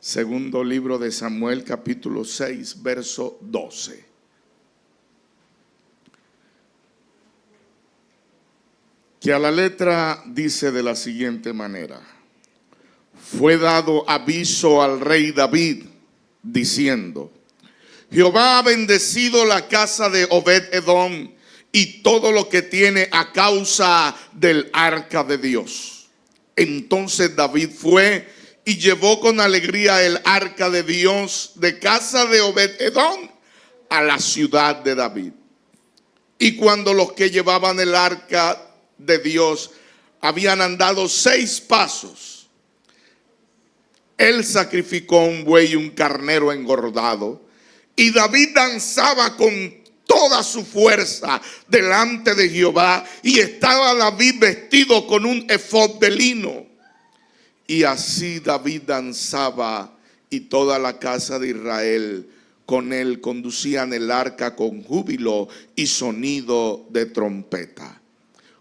Segundo libro de Samuel, capítulo 6, verso 12. Que a la letra dice de la siguiente manera: fue dado aviso al rey David diciendo: Jehová ha bendecido la casa de Obed-edom y todo lo que tiene a causa del arca de Dios. Entonces David fue y llevó con alegría el arca de Dios de casa de Obed-edom a la ciudad de David. Y cuando los que llevaban el arca de Dios habían andado 6 pasos, él sacrificó un buey y un carnero engordado, y David danzaba con toda su fuerza delante de Jehová, y estaba David vestido con un efod de lino. Y así David danzaba, y toda la casa de Israel con él conducían el arca con júbilo y sonido de trompeta.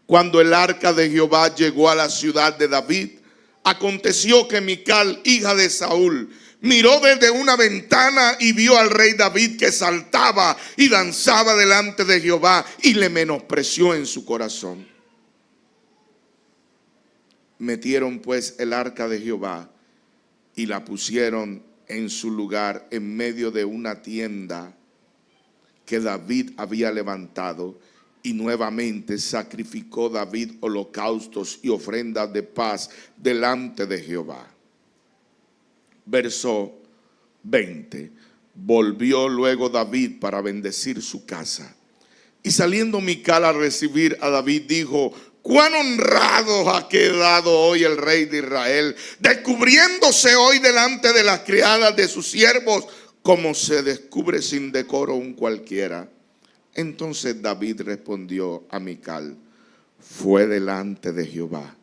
Cuando el arca de Jehová llegó a la ciudad de David, aconteció que Mical, hija de Saúl, miró desde una ventana y vio al rey David que saltaba y danzaba delante de Jehová, y le menospreció en su corazón. Metieron pues el arca de Jehová y la pusieron en su lugar en medio de una tienda que David había levantado, y nuevamente sacrificó David holocaustos y ofrendas de paz delante de Jehová. Verso 20. Volvió luego David para bendecir su casa, y saliendo Mical a recibir a David, dijo: cuán honrado ha quedado hoy el rey de Israel, descubriéndose hoy delante de las criadas de sus siervos, como se descubre sin decoro un cualquiera. Entonces David respondió a Mical: fue delante de Jehová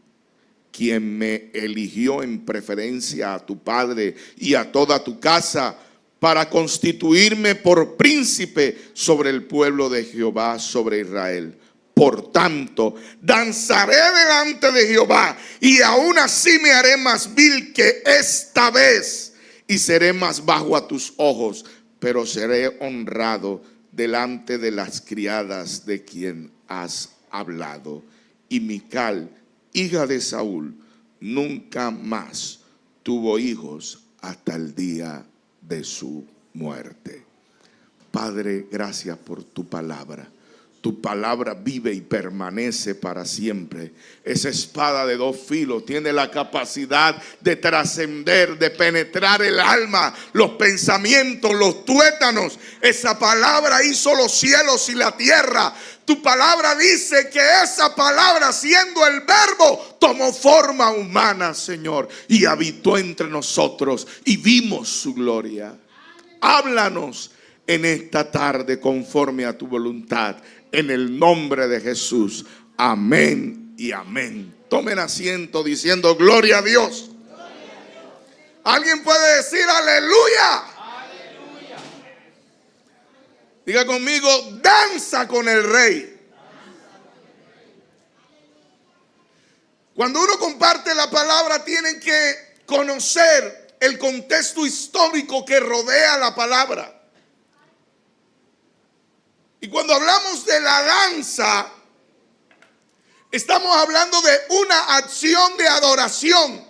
quien me eligió en preferencia a tu padre y a toda tu casa, para constituirme por príncipe sobre el pueblo de Jehová, sobre Israel. Por tanto, danzaré delante de Jehová, y aún así me haré más vil que esta vez, y seré más bajo a tus ojos, pero seré honrado delante de las criadas de quien has hablado. Y Mical, hija de Saúl, nunca más tuvo hijos hasta el día de su muerte. Padre, gracias por tu palabra. Tu palabra vive y permanece para siempre. Esa espada de 2 filos tiene la capacidad de trascender, de penetrar el alma, los pensamientos, los tuétanos. Esa palabra hizo los cielos y la tierra. Tu palabra dice que esa palabra, siendo el verbo, tomó forma humana, Señor, y habitó entre nosotros, y vimos su gloria. Háblanos en esta tarde conforme a tu voluntad, en el nombre de Jesús. Amén y amén. Tomen asiento diciendo gloria a Dios. Gloria a Dios. ¿Alguien puede decir aleluya? Aleluya. Diga conmigo: danza con el rey. Cuando uno comparte la palabra, tienen que conocer el contexto histórico que rodea la palabra. Y cuando hablamos de la danza, estamos hablando de una acción de adoración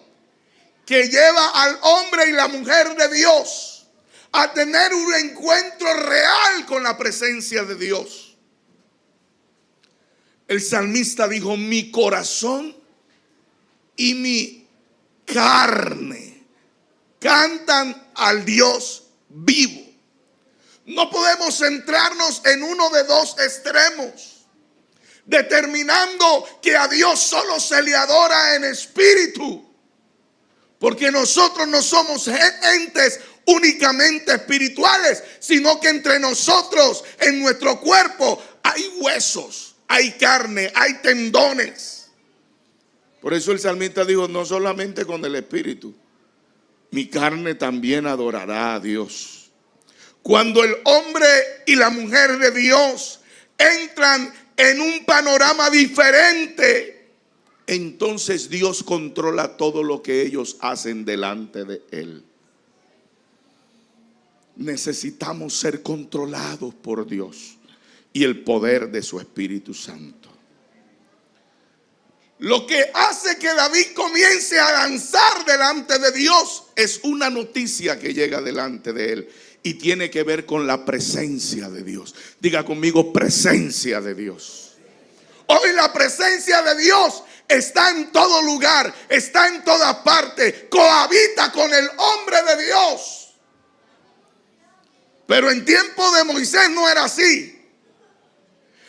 que lleva al hombre y la mujer de Dios a tener un encuentro real con la presencia de Dios. El salmista dijo: mi corazón y mi carne cantan al Dios vivo. No podemos centrarnos en uno de 2 extremos, determinando que a Dios solo se le adora en espíritu, porque nosotros no somos entes únicamente espirituales, sino que entre nosotros, en nuestro cuerpo, hay huesos, hay carne, hay tendones. Por eso el salmista dijo: no solamente con el espíritu, mi carne también adorará a Dios. Cuando el hombre y la mujer de Dios entran en un panorama diferente, entonces Dios controla todo lo que ellos hacen delante de Él. necesitamos ser controlados por Dios y el poder de su Espíritu Santo. Lo que hace que David comience a danzar delante de Dios es una noticia que llega delante de él y tiene que ver con la presencia de Dios. Diga conmigo, presencia de Dios. Hoy la presencia de Dios está en todo lugar, está en todas partes, cohabita con el hombre de Dios. Pero en tiempo de Moisés no era así.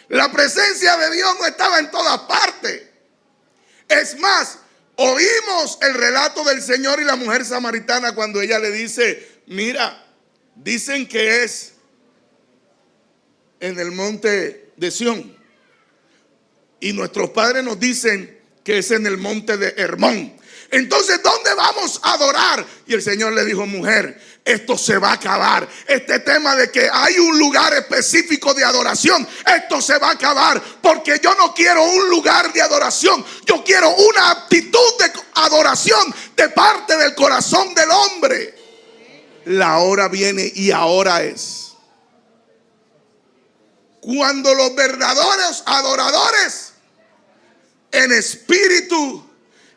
La presencia de Dios no estaba en todas partes. Es más, oímos el relato del Señor y la mujer samaritana cuando ella le dice: mira, dicen que es en el monte de Sión, y nuestros padres nos dicen que es en el monte de Hermón. Entonces, ¿dónde vamos a adorar? Y el Señor le dijo: mujer, esto se va a acabar. Este tema de que hay un lugar específico de adoración, esto se va a acabar, porque yo no quiero un lugar de adoración. Yo quiero una actitud de adoración de parte del corazón del hombre. La hora viene y ahora es cuando los verdaderos adoradores, en espíritu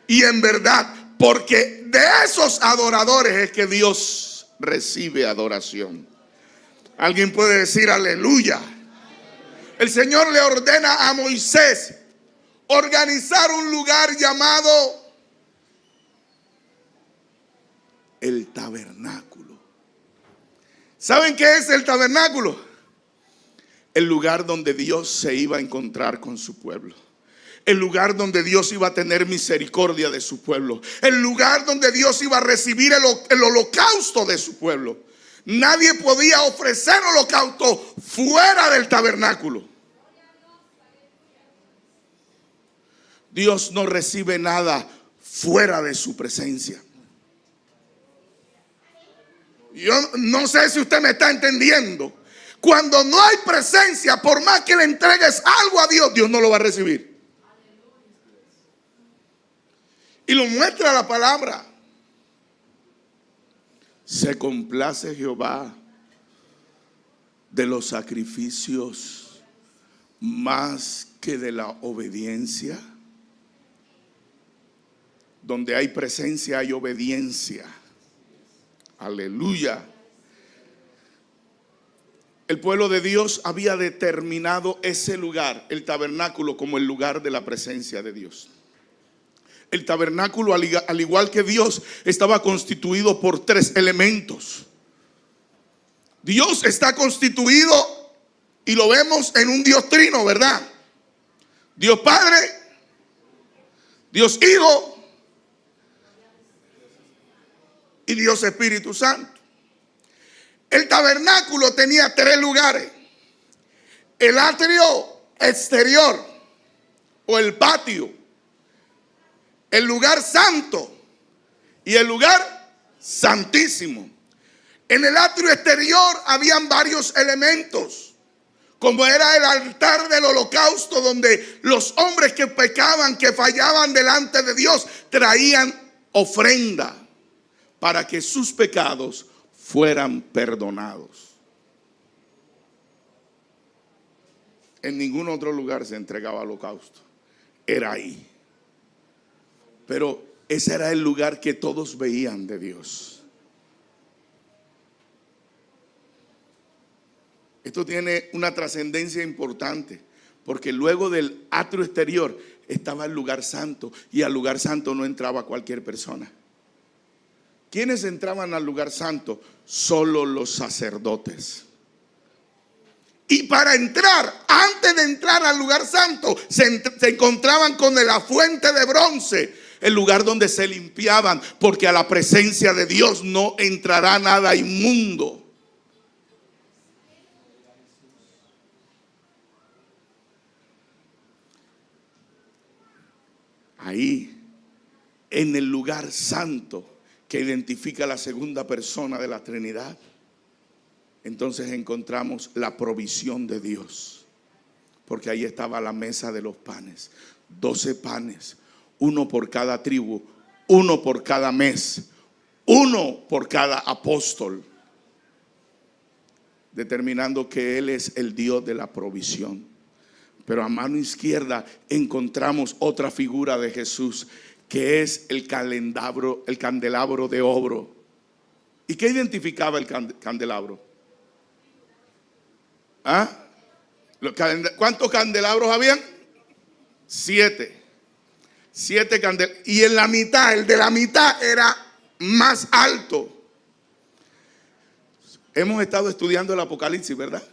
y en verdad, porque de esos adoradores es que Dios recibe adoración. Alguien puede decir aleluya. El Señor le ordena a Moisés organizar un lugar llamado el tabernáculo. ¿Saben qué es el tabernáculo? El lugar donde Dios se iba a encontrar con su pueblo. El lugar donde Dios iba a tener misericordia de su pueblo. El lugar donde Dios iba a recibir el holocausto de su pueblo. Nadie podía ofrecer holocausto fuera del tabernáculo. Dios no recibe nada fuera de su presencia. Yo no sé si usted me está entendiendo. Cuando no hay presencia, por más que le entregues algo a Dios, Dios no lo va a recibir. Y lo muestra la palabra. Se complace Jehová de los sacrificios más que de la obediencia. Donde hay presencia hay obediencia. Aleluya. El pueblo de Dios había determinado ese lugar, el tabernáculo, como el lugar de la presencia de Dios. El tabernáculo, al igual que Dios, estaba constituido por 3 elementos. Dios está constituido, y lo vemos en un Dios trino, ¿verdad? Dios Padre, Dios Hijo y Dios Espíritu Santo. El tabernáculo tenía 3 lugares: el atrio exterior o el patio, el lugar santo y el lugar santísimo. En el atrio exterior habían varios elementos, como era el altar del holocausto, donde los hombres que pecaban, que fallaban delante de Dios, traían ofrenda para que sus pecados fueran perdonados. En ningún otro lugar se entregaba holocausto, era ahí. Pero ese era el lugar que todos veían de Dios. Esto tiene una trascendencia importante, porque luego del atrio exterior estaba el lugar santo, y al lugar santo no entraba cualquier persona. ¿Quiénes entraban al lugar santo? Solo los sacerdotes. Y para entrar, antes de entrar al lugar santo, se encontraban con la fuente de bronce, el lugar donde se limpiaban, porque a la presencia de Dios no entrará nada inmundo. Ahí, en el lugar santo, que identifica la segunda persona de la Trinidad, entonces encontramos la provisión de Dios, porque ahí estaba la mesa de los panes, 12 panes, 1 por cada tribu, 1 por cada mes, 1 por cada apóstol. determinando que Él es el Dios de la provisión. Pero a mano izquierda encontramos otra figura de Jesús, que es el candelabro de oro. ¿Y qué identificaba el candelabro? ¿Ah? ¿Cuántos candelabros habían? 7. 7 candelabros. Y en la mitad, el de la mitad era más alto. Hemos estado estudiando el Apocalipsis, ¿verdad?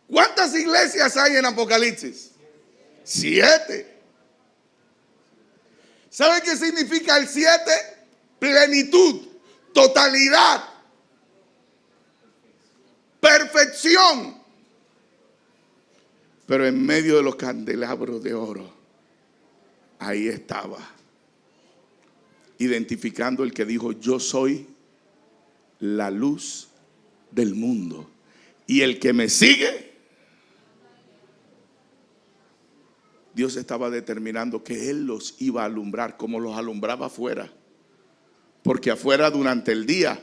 ¿Cuántas iglesias hay en Apocalipsis? 7. ¿Sabe qué significa el 7? Plenitud, totalidad, perfección. Pero en medio de los candelabros de oro, ahí estaba, identificando el que dijo: yo soy la luz del mundo, y el que me sigue. Dios estaba determinando que Él los iba a alumbrar como los alumbraba afuera. Porque afuera durante el día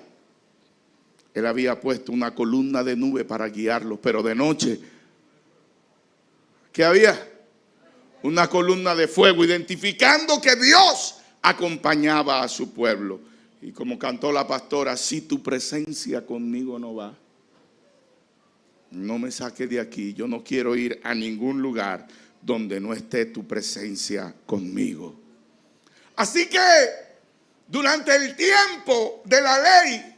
Él había puesto una columna de nube para guiarlos, pero de noche, ¿qué había? Una columna de fuego, identificando que Dios acompañaba a su pueblo. Y como cantó la pastora: si tu presencia conmigo no va, no me saques de aquí. Yo no quiero ir a ningún lugar donde no esté tu presencia conmigo. Así que durante el tiempo de la ley,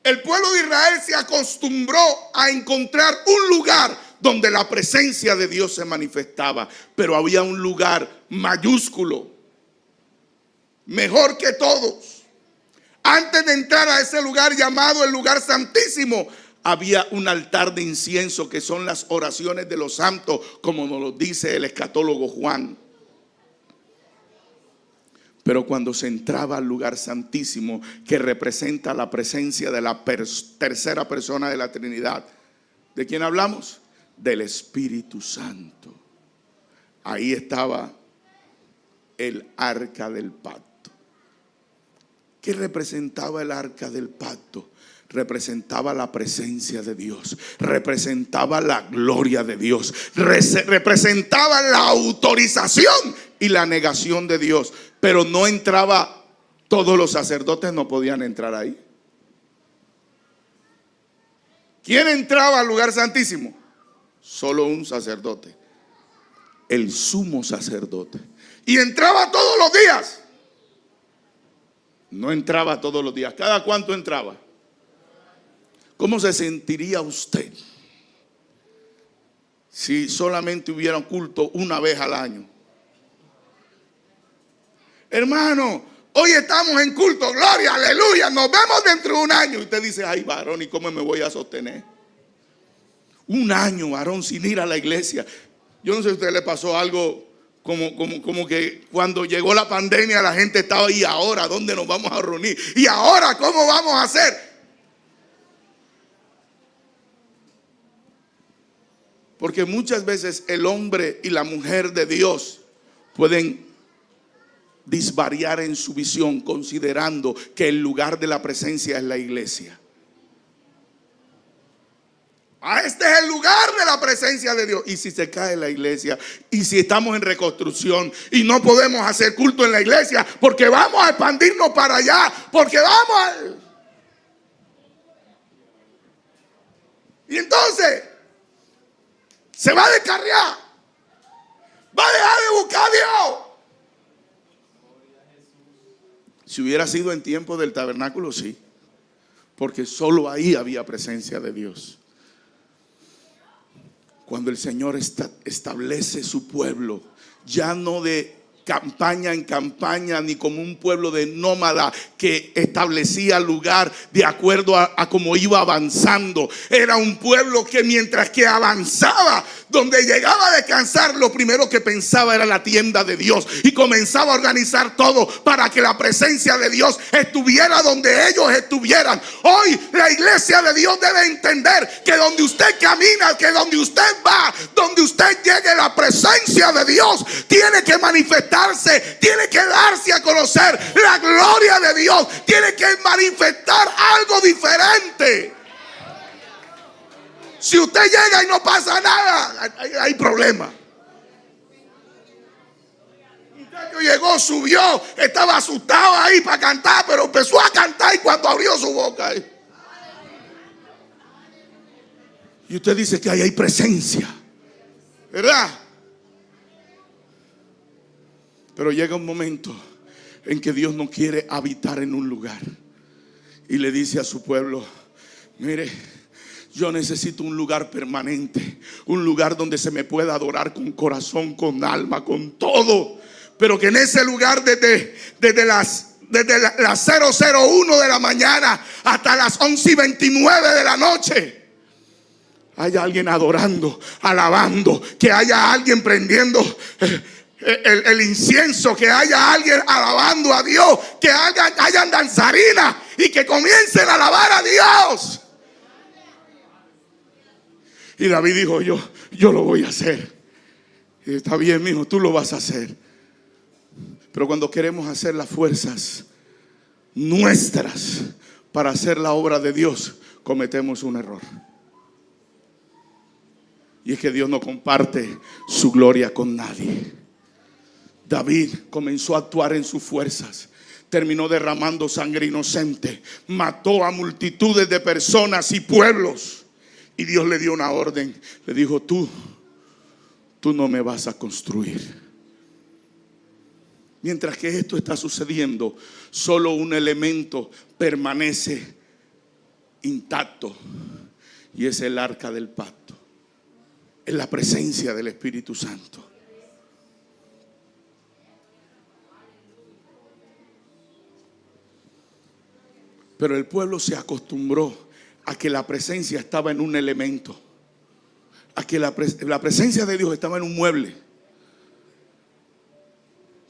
el pueblo de Israel se acostumbró a encontrar un lugar donde la presencia de Dios se manifestaba. Pero había un lugar mayúsculo, mejor que todos. Antes de entrar a ese lugar llamado el lugar santísimo, había un altar de incienso, que son las oraciones de los santos, como nos lo dice el escatólogo Juan. Pero cuando se entraba al lugar santísimo, que representa la presencia de la tercera persona de la Trinidad, ¿de quién hablamos? Del Espíritu Santo. Ahí estaba el arca del pacto. ¿Qué representaba el arca del pacto? Representaba la presencia de Dios, representaba la gloria de Dios, representaba la autorización y la negación de Dios. Pero no entraba, todos los sacerdotes no podían entrar ahí. ¿Quién entraba al lugar santísimo? Solo un sacerdote, el sumo sacerdote. Y entraba todos los días. No entraba todos los días. ¿Cada cuánto entraba? ¿Cómo se sentiría usted si solamente hubiera un culto una vez al año? Hermano, hoy estamos en culto, gloria, aleluya, nos vemos dentro de un año. Y usted dice: ay, varón, ¿y cómo me voy a sostener? Un año, varón, sin ir a la iglesia. Yo no sé si a usted le pasó algo como que cuando llegó la pandemia la gente estaba: ¿y ahora dónde nos vamos a reunir? ¿Y ahora cómo vamos a hacer? Porque muchas veces el hombre y la mujer de Dios pueden disvariar en su visión, considerando que el lugar de la presencia es la iglesia. Este es el lugar de la presencia de Dios. Y si se cae la iglesia, y si estamos en reconstrucción y no podemos hacer culto en la iglesia porque vamos a expandirnos para allá, porque vamos a... Y entonces se va a descarriar, va a dejar de buscar a Dios. Si hubiera sido en tiempo del tabernáculo, sí, porque solo ahí había presencia de Dios. Cuando el Señor establece su pueblo, ya no de campaña en campaña, ni como un pueblo de nómada que establecía lugar de acuerdo a cómo iba avanzando. Era un pueblo que mientras que avanzaba, donde llegaba a descansar, lo primero que pensaba era la tienda de Dios, y comenzaba a organizar todo para que la presencia de Dios estuviera donde ellos estuvieran. Hoy la iglesia de Dios debe entender que donde usted camina, que donde usted va, donde usted llegue, la presencia de Dios tiene que manifestarse, tiene que darse a conocer. La gloria de Dios tiene que manifestar algo diferente. Si usted llega y no pasa nada, hay problema. El muchacho llegó, subió, estaba asustado ahí para cantar, pero empezó a cantar y cuando abrió su boca. Y usted dice que ahí hay presencia, ¿verdad? Pero llega un momento en que Dios no quiere habitar en un lugar y le dice a su pueblo: mire, yo necesito un lugar permanente, un lugar donde se me pueda adorar con corazón, con alma, con todo. Pero que en ese lugar desde las 001 de la mañana hasta las 11:29 de la noche haya alguien adorando, alabando, que haya alguien prendiendo el incienso, que haya alguien alabando a Dios, que hayan danzarinas y que comiencen a alabar a Dios. Y David dijo: yo lo voy a hacer. Y está bien, mijo, tú lo vas a hacer. Pero cuando queremos hacer las fuerzas nuestras para hacer la obra de Dios, cometemos un error. Y es que Dios no comparte su gloria con nadie. David comenzó a actuar en sus fuerzas. Terminó derramando sangre inocente. Mató a multitudes de personas y pueblos. Y Dios le dio una orden. Le dijo: tú no me vas a construir. Mientras que esto está sucediendo, solo un elemento permanece intacto. Y es el arca del pacto. Es la presencia del Espíritu Santo. Pero el pueblo se acostumbró a que la presencia estaba en un elemento, a que la presencia de Dios estaba en un mueble.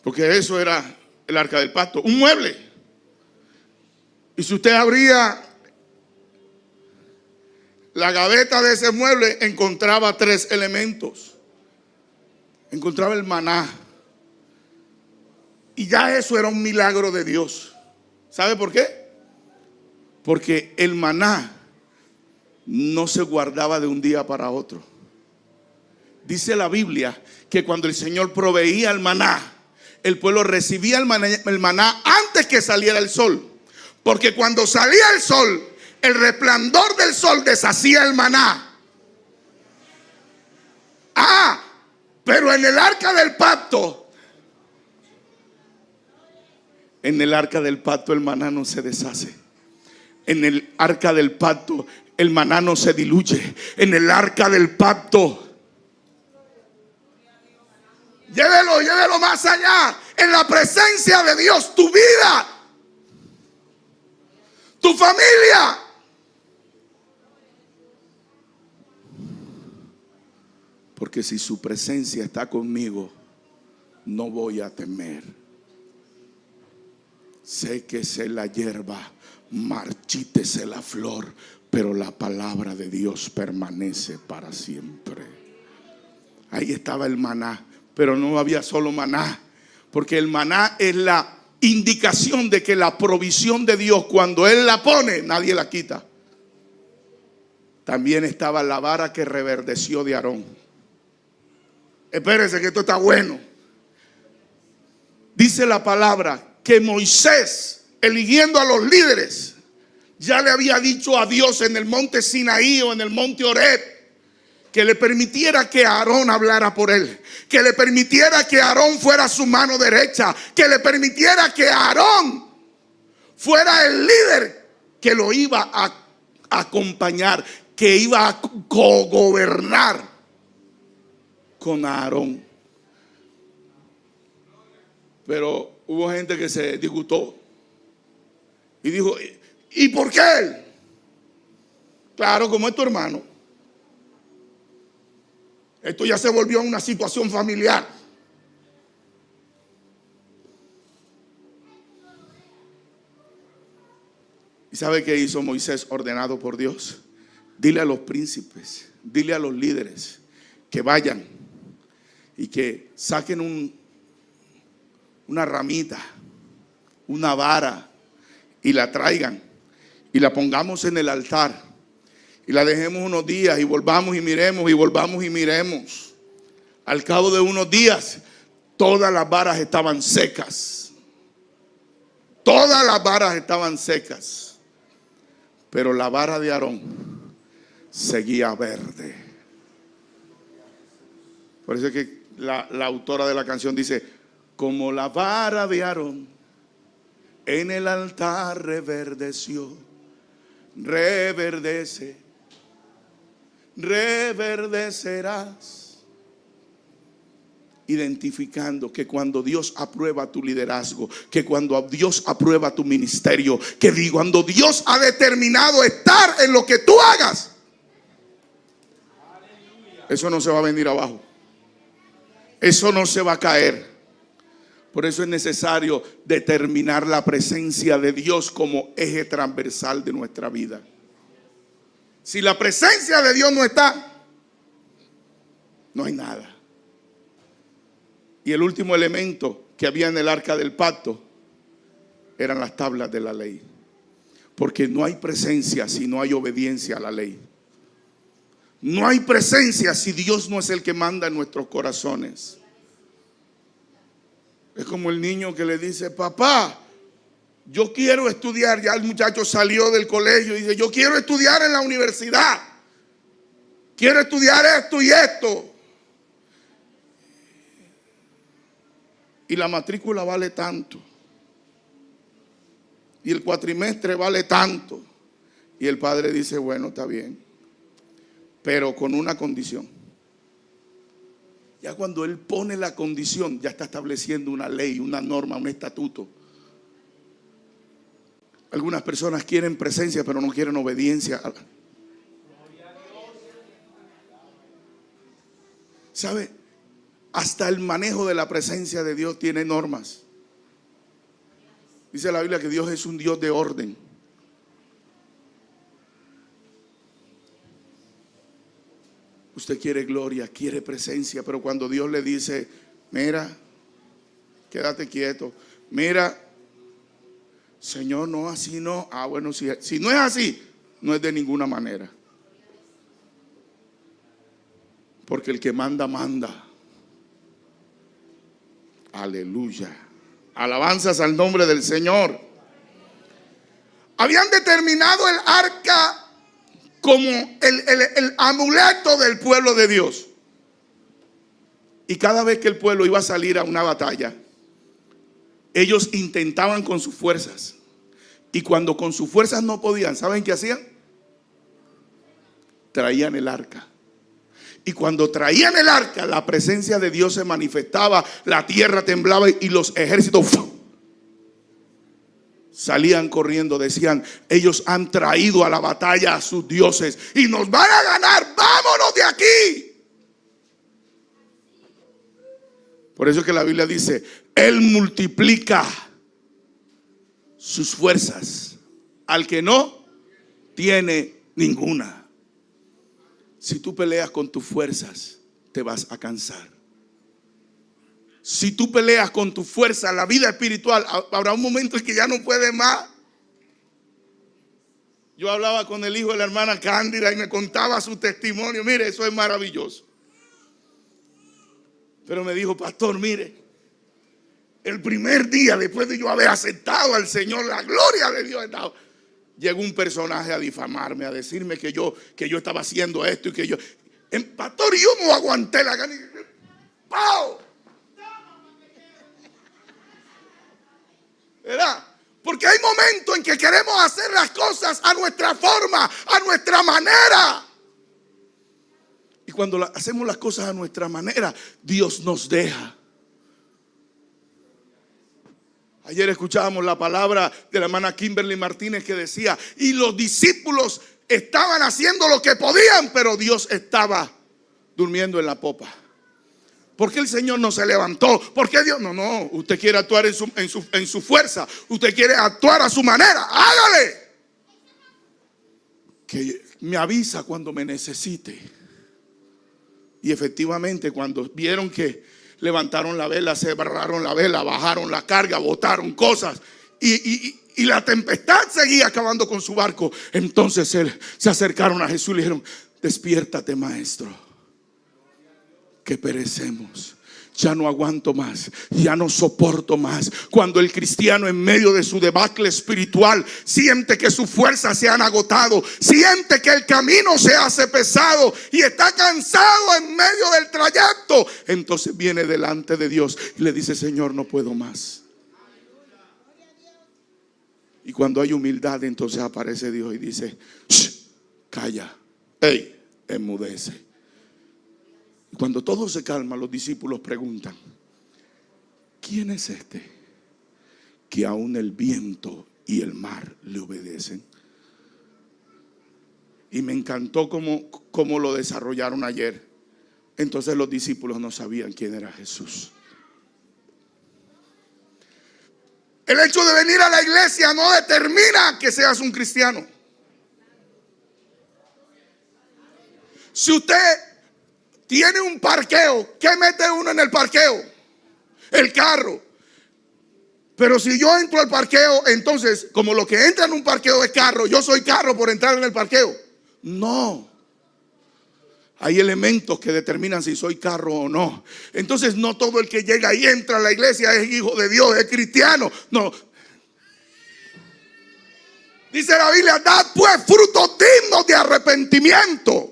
Porque eso era el arca del pacto, un mueble. Y si usted abría la gaveta de ese mueble, encontraba 3 elementos. Encontraba el maná. Y ya eso era un milagro de Dios. ¿Sabe por qué? Porque el maná no se guardaba de un día para otro. Dice la Biblia que cuando el Señor proveía el maná, el pueblo recibía el maná antes que saliera el sol. Porque cuando salía el sol, el resplandor del sol deshacía el maná. Pero en el arca del pacto, el maná no se deshace. En el arca del pacto el maná no se diluye. En el arca del pacto, llévelo más allá. En la presencia de Dios, tu vida, tu familia, porque si su presencia está conmigo, no voy a temer. Séquese la hierba, marchítese la flor, pero la palabra de Dios permanece para siempre. Ahí estaba el maná, pero no había solo maná, porque el maná es la indicación de que la provisión de Dios, cuando Él la pone, nadie la quita. También estaba la vara que reverdeció de Aarón. Espérense que esto está bueno. Dice la palabra que Moisés, eligiendo a los líderes, ya le había dicho a Dios en el monte Sinaí o en el monte Horeb que le permitiera que Aarón hablara por él, que le permitiera que Aarón fuera su mano derecha, que le permitiera que Aarón fuera el líder que lo iba a acompañar, que iba a cogobernar con Aarón. Pero hubo gente que se disgustó y dijo: ¿y por qué él? Claro, como es tu hermano. Esto ya se volvió una situación familiar. ¿Y sabe qué hizo Moisés, ordenado por Dios? Dile a los príncipes, dile a los líderes que vayan y que saquen una ramita, una vara, y la traigan y la pongamos en el altar. y la dejemos unos días y volvamos y miremos y volvamos y miremos. Al cabo de unos días, todas las varas estaban secas. Todas las varas estaban secas. Pero la vara de Aarón seguía verde. Por eso es que la autora de la canción dice: como la vara de Aarón en el altar reverdeció, reverdece, reverdecerás. Identificando que cuando Dios aprueba tu liderazgo, que cuando Dios aprueba tu ministerio, que cuando Dios ha determinado estar en lo que tú hagas, eso no se va a venir abajo. Eso no se va a caer. Por eso es necesario determinar la presencia de Dios como eje transversal de nuestra vida. Si la presencia de Dios no está, no hay nada. Y el último elemento que había en el arca del pacto eran las tablas de la ley. Porque no hay presencia si no hay obediencia a la ley. No hay presencia si Dios no es el que manda en nuestros corazones. Es como el niño que le dice: papá, yo quiero estudiar. Ya el muchacho salió del colegio y dice: yo quiero estudiar en la universidad. Quiero estudiar esto y esto. Y la matrícula vale tanto. Y el cuatrimestre vale tanto. Y el padre dice: bueno, está bien, pero con una condición. Ya cuando él pone la condición, ya está estableciendo una ley, una norma, un estatuto. Algunas personas quieren presencia, pero no quieren obediencia. ¿Sabe? Hasta el manejo de la presencia de Dios tiene normas. Dice la Biblia que Dios es un Dios de orden. Usted quiere gloria, quiere presencia, pero cuando Dios le dice: mira, quédate quieto. Mira, Señor, no, así no. Ah, bueno, si no es así, no es de ninguna manera. Porque el que manda, manda. Aleluya. Alabanzas al nombre del Señor. Habían determinado el arca como el amuleto del pueblo de Dios. Y cada vez que el pueblo iba a salir a una batalla, ellos intentaban con sus fuerzas. Y cuando con sus fuerzas no podían, ¿saben qué hacían? Traían el arca. Y cuando traían el arca, la presencia de Dios se manifestaba, la tierra temblaba y los ejércitos salían corriendo. Decían: ellos han traído a la batalla a sus dioses y nos van a ganar, vámonos de aquí. Por eso es que la Biblia dice: Él multiplica sus fuerzas al que no tiene ninguna. Si tú peleas con tus fuerzas, te vas a cansar. Si tú peleas con tu fuerza, la vida espiritual, habrá un momento en que ya no puedes más. Yo hablaba con el hijo de la hermana Cándida y me contaba su testimonio. Mire, eso es maravilloso. Pero me dijo: pastor, mire, el primer día después de yo haber aceptado al Señor, la gloria de Dios estaba, llegó un personaje a difamarme, a decirme que yo estaba haciendo esto y que yo... Pastor, yo no aguanté la gana. ¡Pau! ¿Verdad? Porque hay momentos en que queremos hacer las cosas a nuestra forma, a nuestra manera. Y cuando hacemos las cosas a nuestra manera, Dios nos deja. Ayer escuchábamos la palabra de la hermana Kimberly Martínez que decía: y los discípulos estaban haciendo lo que podían, pero Dios estaba durmiendo en la popa. ¿Por qué el Señor no se levantó? ¿Por qué Dios? No, usted quiere actuar en su fuerza. Usted quiere actuar a su manera. ¡Hágale! Que me avisa cuando me necesite. Y efectivamente, cuando vieron que levantaron la vela, cerraron la vela, bajaron la carga, botaron cosas. y la tempestad seguía acabando con su barco. Entonces se acercaron a Jesús y le dijeron: despiértate, maestro, que perecemos. Ya no aguanto más, ya no soporto más. Cuando el cristiano en medio de su debacle espiritual siente que sus fuerzas se han agotado, siente que el camino se hace pesado y está cansado en medio del trayecto, entonces viene delante de Dios y le dice: Señor, no puedo más. Y cuando hay humildad, entonces aparece Dios y dice: calla, hey, enmudece. Cuando todo se calma, los discípulos preguntan: ¿quién es este que aún el viento y el mar le obedecen? Y me encantó cómo lo desarrollaron ayer. Entonces los discípulos no sabían quién era Jesús. El hecho de venir a la iglesia no determina que seas un cristiano. Si usted tiene un parqueo, ¿qué mete uno en el parqueo? El carro. Pero si yo entro al parqueo, entonces, como lo que entra en un parqueo es carro, yo soy carro por entrar en el parqueo. No. Hay elementos que determinan si soy carro o no. Entonces no todo el que llega y entra a la iglesia es hijo de Dios, es cristiano. No. Dice la Biblia: dad pues frutos dignos de arrepentimiento.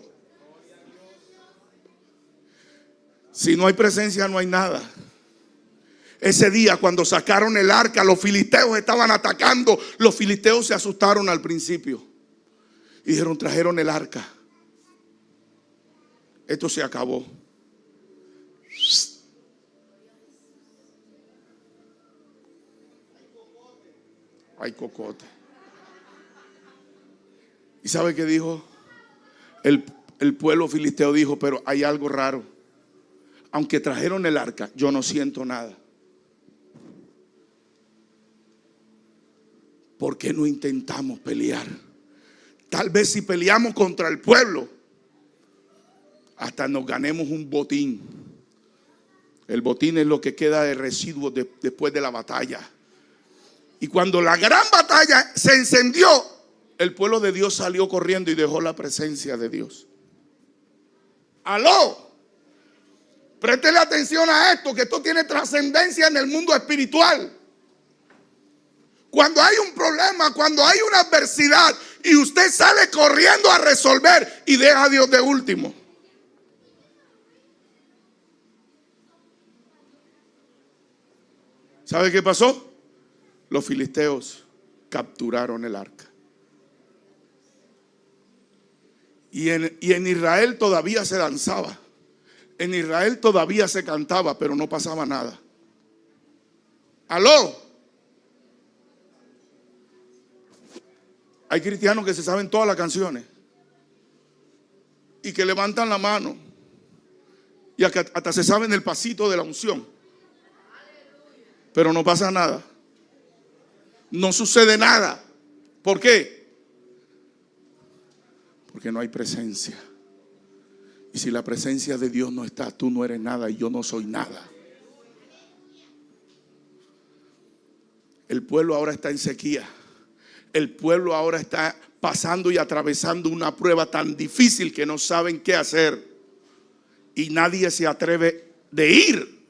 Si no hay presencia, no hay nada. Ese día cuando sacaron el arca, los filisteos estaban atacando. Los filisteos se asustaron al principio y dijeron: trajeron el arca, esto se acabó. Hay cocote. ¿Y sabe qué dijo? El pueblo filisteo dijo: pero hay algo raro. Aunque trajeron el arca, yo no siento nada. ¿Por qué no intentamos pelear? Tal vez si peleamos contra el pueblo, hasta nos ganemos un botín. El botín es lo que queda de residuos después de la batalla. Y cuando la gran batalla se encendió, el pueblo de Dios salió corriendo y dejó la presencia de Dios. ¡Aló! Préstele atención a esto, que esto tiene trascendencia en el mundo espiritual. Cuando hay un problema, cuando hay una adversidad y usted sale corriendo a resolver y deja a Dios de último. ¿Sabe qué pasó? Los filisteos capturaron el arca. Y en Israel todavía se danzaba. En Israel todavía se cantaba, pero no pasaba nada. ¿Aló? Hay cristianos que se saben todas las canciones y que levantan la mano y hasta se saben el pasito de la unción, pero no pasa nada. No sucede nada. ¿Por qué? Porque no hay presencia. Y si la presencia de Dios no está, tú no eres nada y yo no soy nada. El pueblo ahora está en sequía. El pueblo ahora está pasando y atravesando una prueba tan difícil que no saben qué hacer. Y nadie se atreve de ir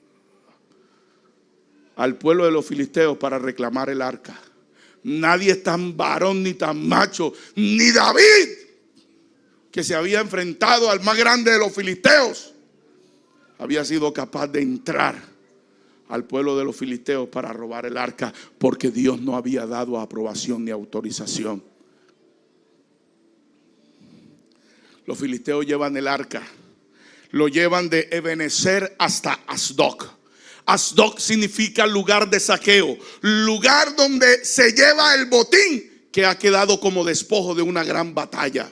al pueblo de los filisteos para reclamar el arca. Nadie es tan varón ni tan macho, ni David, que se había enfrentado al más grande de los filisteos, había sido capaz de entrar al pueblo de los filisteos para robar el arca, porque Dios no había dado aprobación ni autorización. Los filisteos llevan el arca, lo llevan de Ebenezer hasta Asdod. Asdod significa lugar de saqueo, lugar donde se lleva el botín que ha quedado como despojo de una gran batalla.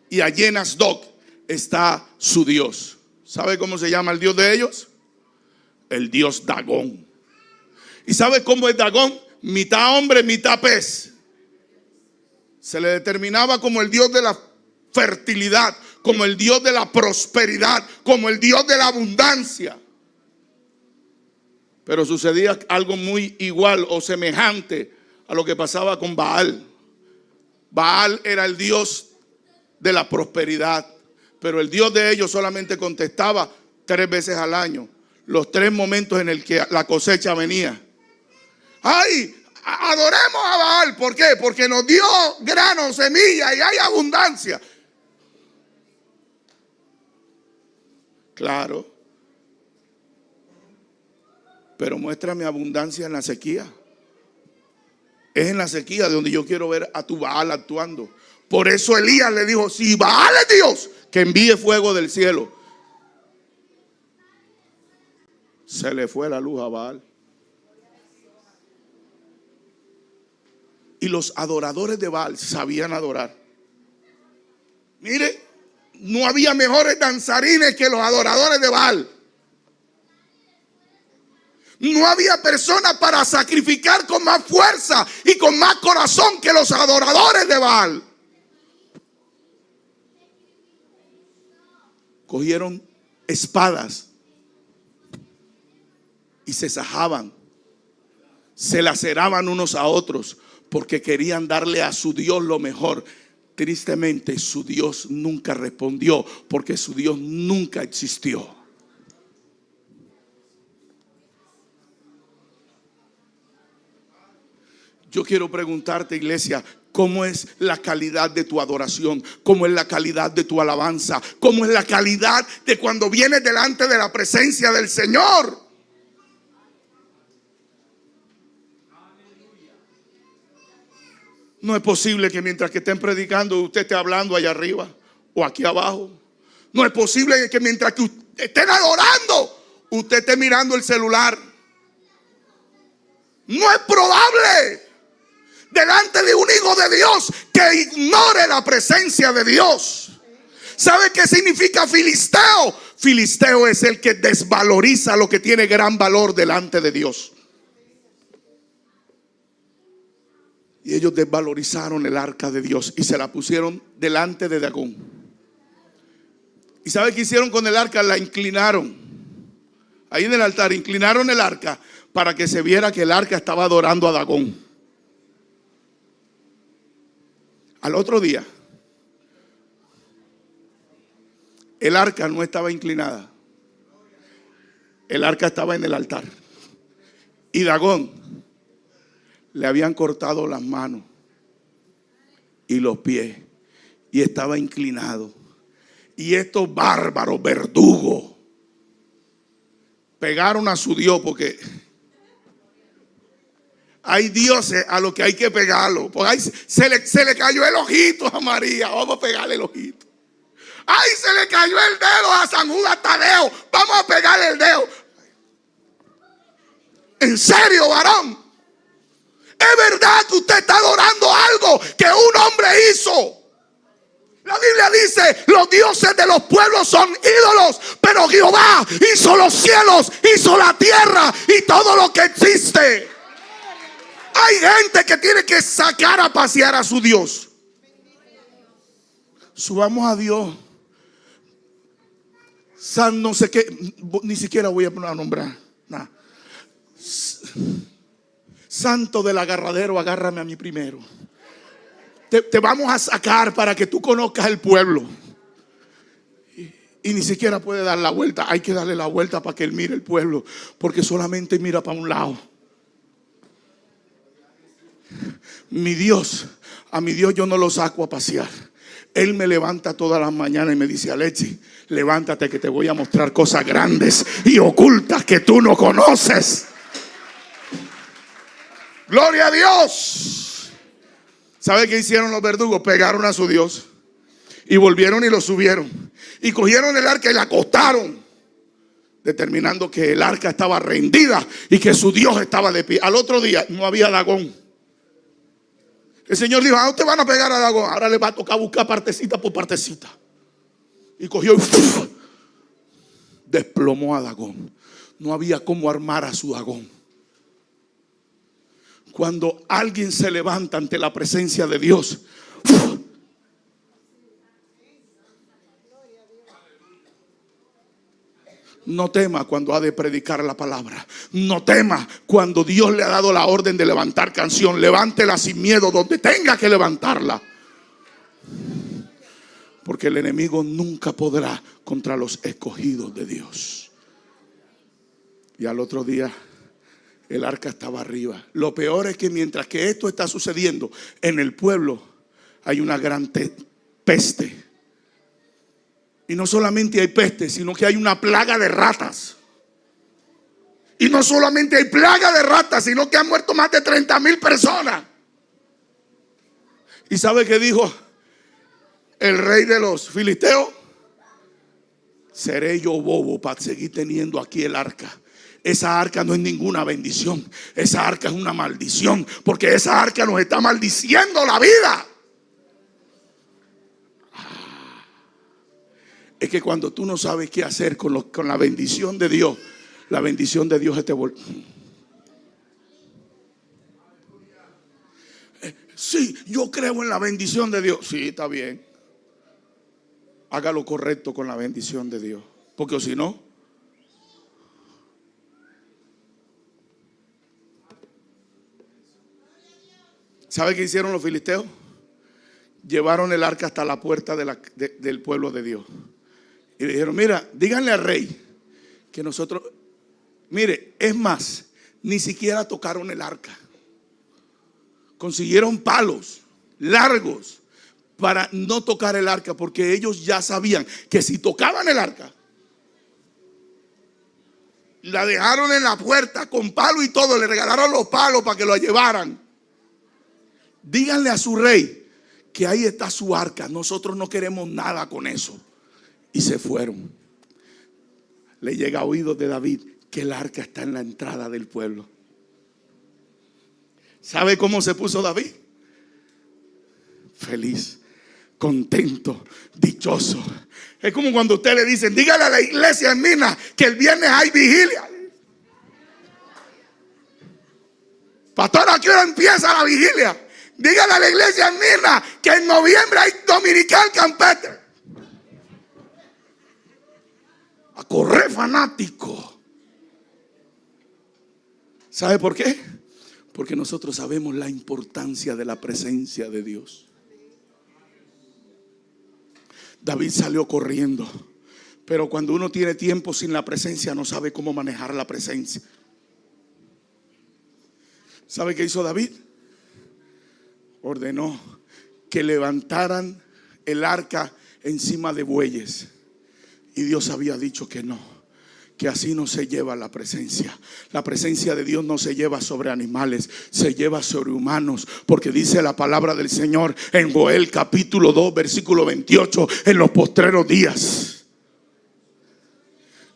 Y allí en Asdod está su Dios. ¿Sabe cómo se llama el Dios de ellos? El Dios Dagón. ¿Y sabe cómo es Dagón? Mitad hombre, mitad pez. Se le determinaba como el Dios de la fertilidad, como el Dios de la prosperidad, como el Dios de la abundancia. Pero sucedía algo muy igual o semejante a lo que pasaba con Baal. Baal era el dios de la prosperidad, pero el Dios de ellos solamente contestaba 3 veces al año, los 3 momentos en el que la cosecha venía. ¡Ay! Adoremos a Baal. ¿Por qué? Porque nos dio grano, semilla y hay abundancia. Claro. Pero muéstrame abundancia en la sequía. Es en la sequía de donde yo quiero ver a tu Baal actuando. Por eso Elías le dijo: si Baal es Dios, que envíe fuego del cielo. Se le fue la luz a Baal. Y los adoradores de Baal sabían adorar. Mire, no había mejores danzarines que los adoradores de Baal. No había persona para sacrificar con más fuerza y con más corazón que los adoradores de Baal. Cogieron espadas y se sajaban, se laceraban unos a otros, porque querían darle a su Dios lo mejor. Tristemente, su Dios nunca respondió, porque su Dios nunca existió. Yo quiero preguntarte, iglesia, ¿cómo es la calidad de tu adoración? ¿Cómo es la calidad de tu alabanza? ¿Cómo es la calidad de cuando vienes delante de la presencia del Señor? No es posible que mientras que estén predicando usted esté hablando allá arriba o aquí abajo. No es posible que mientras que estén adorando usted esté mirando el celular. No es probable delante de un hijo de Dios que ignore la presencia de Dios. ¿Sabe qué significa filisteo? Filisteo es el que desvaloriza lo que tiene gran valor delante de Dios. Y ellos desvalorizaron el arca de Dios y se la pusieron delante de Dagón. ¿Y sabe qué hicieron con el arca? La inclinaron. Ahí en el altar inclinaron el arca para que se viera que el arca estaba adorando a Dagón. Al otro día, el arca no estaba inclinada. El arca estaba en el altar. Y Dagón le habían cortado las manos y los pies y estaba inclinado. Y estos bárbaros verdugos pegaron a su Dios, porque hay dioses a los que hay que pegarlo. Porque ahí se le cayó el ojito a María, vamos a pegarle el ojito. Ay, se le cayó el dedo a San Judas Tadeo, vamos a pegarle el dedo. ¿En serio, varón? ¿Es verdad que usted está adorando algo que un hombre hizo? La Biblia dice: los dioses de los pueblos son ídolos, pero Jehová hizo los cielos, hizo la tierra y todo lo que existe. Hay gente que tiene que sacar a pasear a su Dios. Subamos a Dios. San no sé qué, ni siquiera voy a nombrar nada. Santo del agarradero, agárrame a mí primero. Te vamos a sacar para que tú conozcas el pueblo. Y ni siquiera puede dar la vuelta. Hay que darle la vuelta para que él mire el pueblo, porque solamente mira para un lado. Mi Dios, a mi Dios yo no lo saco a pasear. Él me levanta todas las mañanas y me dice: Alexi, levántate que te voy a mostrar cosas grandes y ocultas que tú no conoces. Gloria a Dios. ¿Sabe qué hicieron los verdugos? Pegaron a su Dios y volvieron y lo subieron y cogieron el arca y la acostaron, determinando que el arca estaba rendida y que su Dios estaba de pie. Al otro día no había Dagón. El Señor dijo: ¿a usted van a pegar a Dagón? Ahora le va a tocar buscar partecita por partecita. Y cogió y desplomó a Dagón. No había cómo armar a su Dagón. Cuando alguien se levanta ante la presencia de Dios, No tema cuando ha de predicar la palabra. No tema cuando Dios le ha dado la orden de levantar canción. Levántela sin miedo donde tenga que levantarla. Porque el enemigo nunca podrá contra los escogidos de Dios. Y al otro día el arca estaba arriba. Lo peor es que mientras que esto está sucediendo en el pueblo, hay una gran peste. Y no solamente hay peste, sino que hay una plaga de ratas. Y no solamente hay plaga de ratas, sino que han muerto más de 30,000 personas. ¿Y sabe qué dijo el rey de los filisteos? Seré yo bobo para seguir teniendo aquí el arca. Esa arca no es ninguna bendición. Esa arca es una maldición. Porque esa arca nos está maldiciendo la vida. Es que cuando tú no sabes qué hacer con la bendición de Dios, la bendición de Dios es te Sí, yo creo en la bendición de Dios. Sí, está bien. Haga lo correcto con la bendición de Dios. Porque si no, ¿sabe qué hicieron los filisteos? Llevaron el arca hasta la puerta del pueblo de Dios. Y le dijeron, mira, díganle al rey que nosotros, mire, es más, ni siquiera tocaron el arca. Consiguieron palos largos para no tocar el arca, porque ellos ya sabían que si tocaban el arca, la dejaron en la puerta con palo y todo, le regalaron los palos para que lo llevaran. Díganle a su rey que ahí está su arca, nosotros no queremos nada con eso. Y se fueron. Le llega a oídos de David que el arca está en la entrada del pueblo. ¿Sabe cómo se puso David? Feliz, contento, dichoso. Es como cuando usted le dicen, dígale a la iglesia en Minas que el viernes hay vigilia. Pastor, ¿a qué hora empieza la vigilia? Dígale a la iglesia en Minas que en noviembre hay dominical campestre. A correr fanático. ¿Sabe por qué? Porque nosotros sabemos la importancia de la presencia de Dios. David salió corriendo, pero cuando uno tiene tiempo sin la presencia no sabe cómo manejar la presencia. ¿Sabe qué hizo David? Ordenó que levantaran el arca encima de bueyes. Y Dios había dicho que no, que así no se lleva la presencia. La presencia de Dios no se lleva sobre animales, se lleva sobre humanos. Porque dice la palabra del Señor en Joel capítulo 2 versículo 28, en los postreros días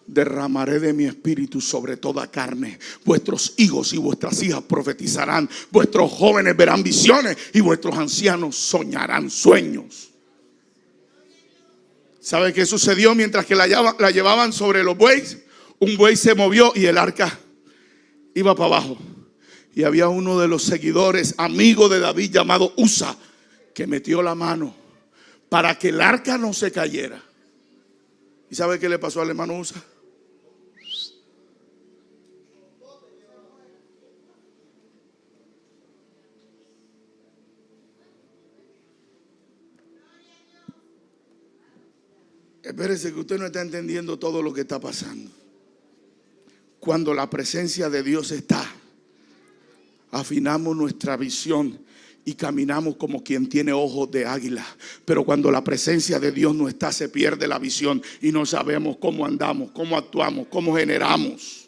derramaré de mi espíritu sobre toda carne. Vuestros hijos y vuestras hijas profetizarán, vuestros jóvenes verán visiones y vuestros ancianos soñarán sueños. ¿Sabe qué sucedió mientras que la llevaban sobre los bueyes? Un buey se movió y el arca iba para abajo. Y había uno de los seguidores, amigo de David, llamado Usa, que metió la mano para que el arca no se cayera. ¿Y sabe qué le pasó al hermano Usa? Espérese que usted no está entendiendo todo lo que está pasando. Cuando la presencia de Dios está, afinamos nuestra visión y caminamos como quien tiene ojos de águila. Pero cuando la presencia de Dios no está, se pierde la visión y no sabemos cómo andamos, cómo actuamos, cómo generamos.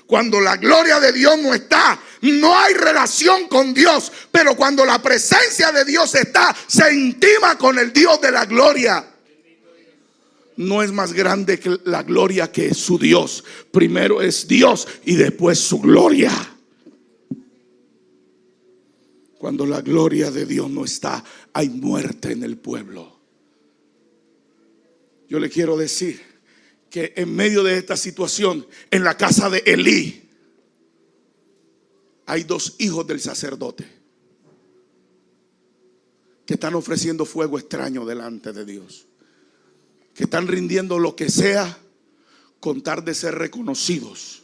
Cuando la gloria de Dios no está, no hay relación con Dios. Pero cuando la presencia de Dios está, se intima con el Dios de la gloria. No es más grande que la gloria que es su Dios. Primero es Dios y después su gloria. Cuando la gloria de Dios no está, hay muerte en el pueblo. Yo le quiero decir que en medio de esta situación, en la casa de Elí, hay dos hijos del sacerdote que están ofreciendo fuego extraño delante de Dios, que están rindiendo lo que sea con tal de ser reconocidos.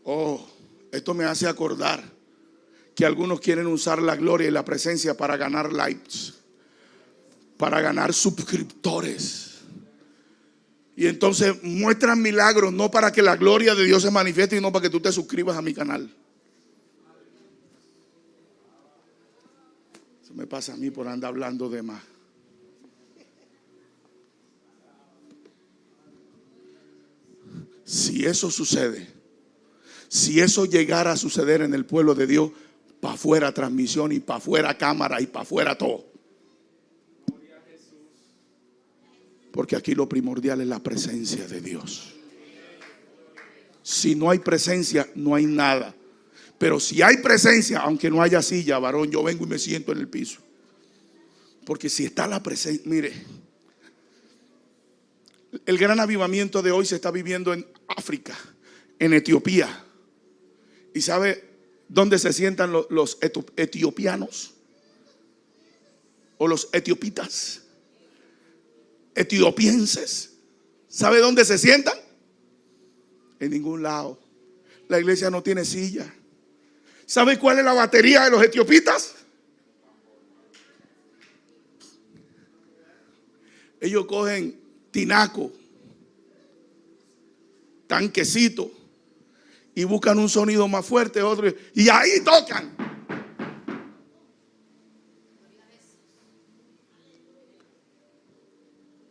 Oh, esto me hace acordar que algunos quieren usar la gloria y la presencia para ganar likes, para ganar suscriptores. Y entonces muestran milagros no para que la gloria de Dios se manifieste, sino para que tú te suscribas a mi canal. Eso me pasa a mí por andar hablando de más. Si eso sucede, si eso llegara a suceder en el pueblo de Dios, para afuera transmisión y para afuera cámara y para afuera todo. Porque aquí lo primordial es la presencia de Dios. Si no hay presencia, no hay nada. Pero si hay presencia, aunque no haya silla, varón, yo vengo y me siento en el piso. Porque si está la presencia, mire, el gran avivamiento de hoy se está viviendo en África, en Etiopía. ¿Y sabe dónde se sientan los etiopianos? O los etiopitas, etiopienses. ¿Sabe dónde se sientan? En ningún lado. La iglesia no tiene silla. ¿Sabe cuál es la batería de los etiopitas? Ellos cogen tinaco, tanquecito, y buscan un sonido más fuerte, otro, y ahí tocan.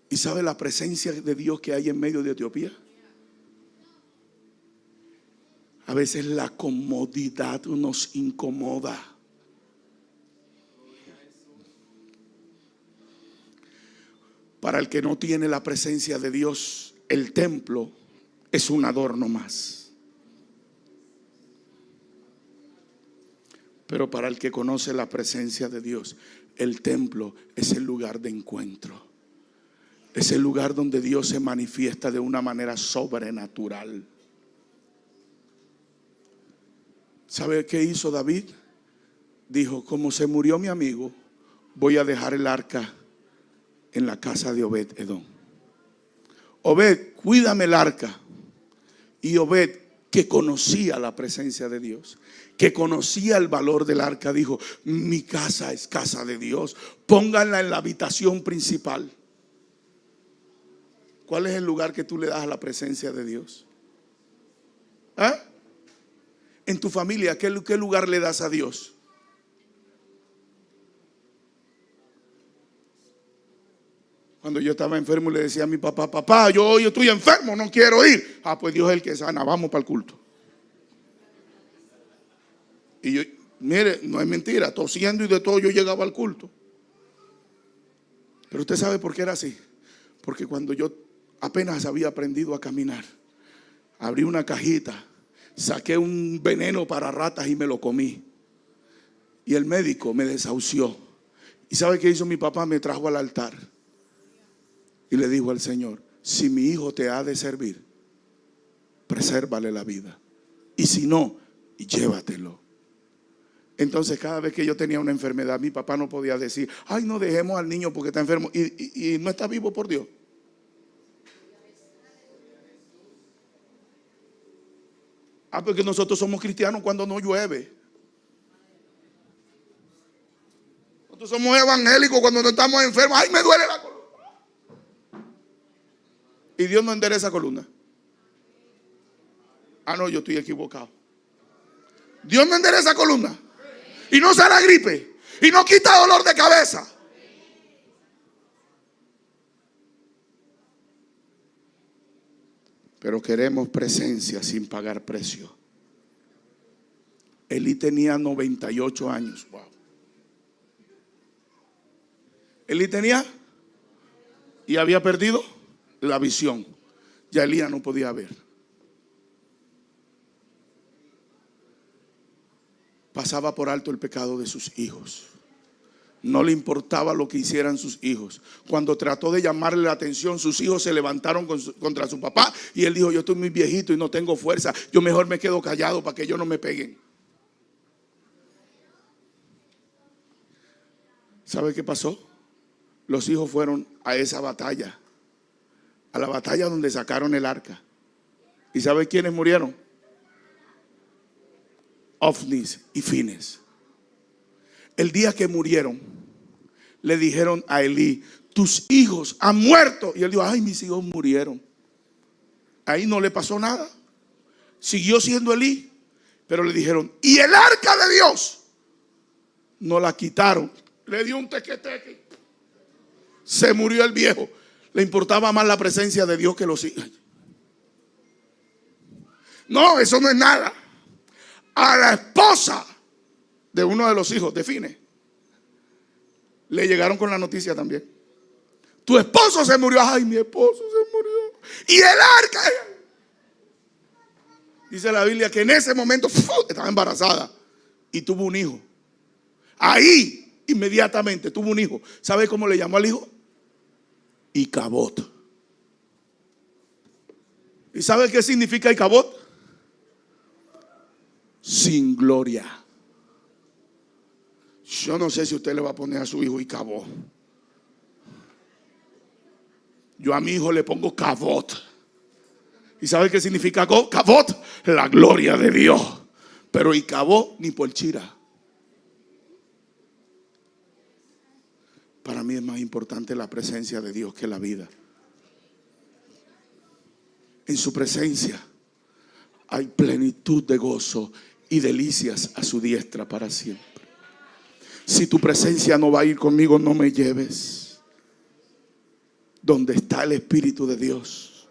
¿Y sabe la presencia de Dios que hay en medio de Etiopía? A veces la comodidad nos incomoda. Para el que no tiene la presencia de Dios, el templo es un adorno más. Pero para el que conoce la presencia de Dios, el templo es el lugar de encuentro. Es el lugar donde Dios se manifiesta de una manera sobrenatural. ¿Sabe qué hizo David? Dijo: como se murió mi amigo, voy a dejar el arca en la casa de Obed Edom. Obed, cuídame el arca. Y Obed, que conocía la presencia de Dios, que conocía el valor del arca, dijo: mi casa es casa de Dios, pónganla en la habitación principal. ¿Cuál es el lugar que tú le das a la presencia de Dios? ¿Ah? En tu familia, ¿qué lugar le das a Dios? Cuando yo estaba enfermo le decía a mi papá: papá, yo estoy enfermo, no quiero ir. Ah, pues Dios es el que sana, vamos para el culto. Y yo, mire, no es mentira, tosiendo y de todo yo llegaba al culto. Pero usted sabe por qué era así. Porque cuando yo apenas había aprendido a caminar, abrí una cajita, saqué un veneno para ratas y me lo comí. Y el médico me desahució. ¿Y sabe qué hizo mi papá? Me trajo al altar y le dijo al Señor: si mi hijo te ha de servir, presérvale la vida. Y si no, llévatelo. Entonces cada vez que yo tenía una enfermedad, mi papá no podía decir: ay, no dejemos al niño porque está enfermo y no está vivo por Dios. Ah, porque nosotros somos cristianos cuando no llueve. Nosotros somos evangélicos cuando no estamos enfermos. Ay, me duele la columna. Y Dios no endereza columna. Ah, no, yo estoy equivocado. Dios no endereza columna. Y no sana gripe. Y no quita dolor de cabeza. Pero queremos presencia sin pagar precio. Elí tenía 98 años. Wow. Elí tenía y había perdido la visión. Ya Elías no podía ver. Pasaba por alto el pecado de sus hijos. No le importaba lo que hicieran sus hijos. Cuando trató de llamarle la atención, sus hijos se levantaron contra su papá. Y él dijo: yo estoy muy viejito y no tengo fuerza. Yo mejor me quedo callado para que ellos no me peguen. ¿Sabe qué pasó? Los hijos fueron a esa batalla a la batalla donde sacaron el arca. ¿Y sabe quiénes murieron? Ofnis y Fines. El día que murieron, le dijeron a Elí: tus hijos han muerto. Y él dijo: ay, mis hijos murieron. Ahí no le pasó nada. Siguió siendo Elí. Pero le dijeron: y el arca de Dios. No la quitaron. Le dio un teque-teque. Se murió el viejo. Le importaba más la presencia de Dios que los hijos. No, eso no es nada. A la esposa de uno de los hijos de Fines le llegaron con la noticia también: tu esposo se murió. Ay, mi esposo se murió. Y el arca. Dice la Biblia que en ese momento estaba embarazada y tuvo un hijo. Ahí inmediatamente tuvo un hijo. ¿Sabe cómo le llamó al hijo? Icabod. ¿Y sabe qué significa Icabod? Sin gloria. Yo no sé si usted le va a poner a su hijo Icabod. Yo a mi hijo le pongo Cabot. ¿Y sabe qué significa Cabot? La gloria de Dios. Pero Icabod ni por chira. Para mí es más importante la presencia de Dios que la vida. En su presencia hay plenitud de gozo y delicias a su diestra para siempre. Si tu presencia no va a ir conmigo, no me lleves. Donde está el Espíritu de Dios.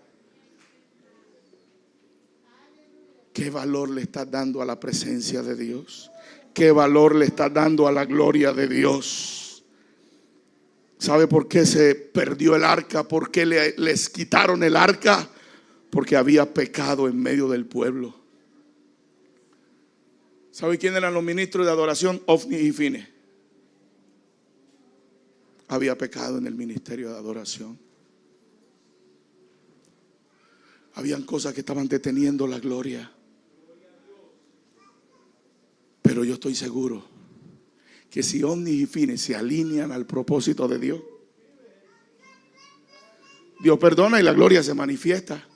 ¿Qué valor le estás dando a la presencia de Dios? ¿Qué valor le estás dando a la gloria de Dios? ¿Sabe por qué se perdió el arca? ¿Por qué les quitaron el arca? Porque había pecado en medio del pueblo. ¿Sabe quién eran los ministros de adoración? Ofni y Fines. Había pecado en el ministerio de adoración. Habían cosas que estaban deteniendo la gloria. Pero yo estoy seguro que si Ofni y Fines se alinean al propósito de Dios, Dios perdona y la gloria se manifiesta.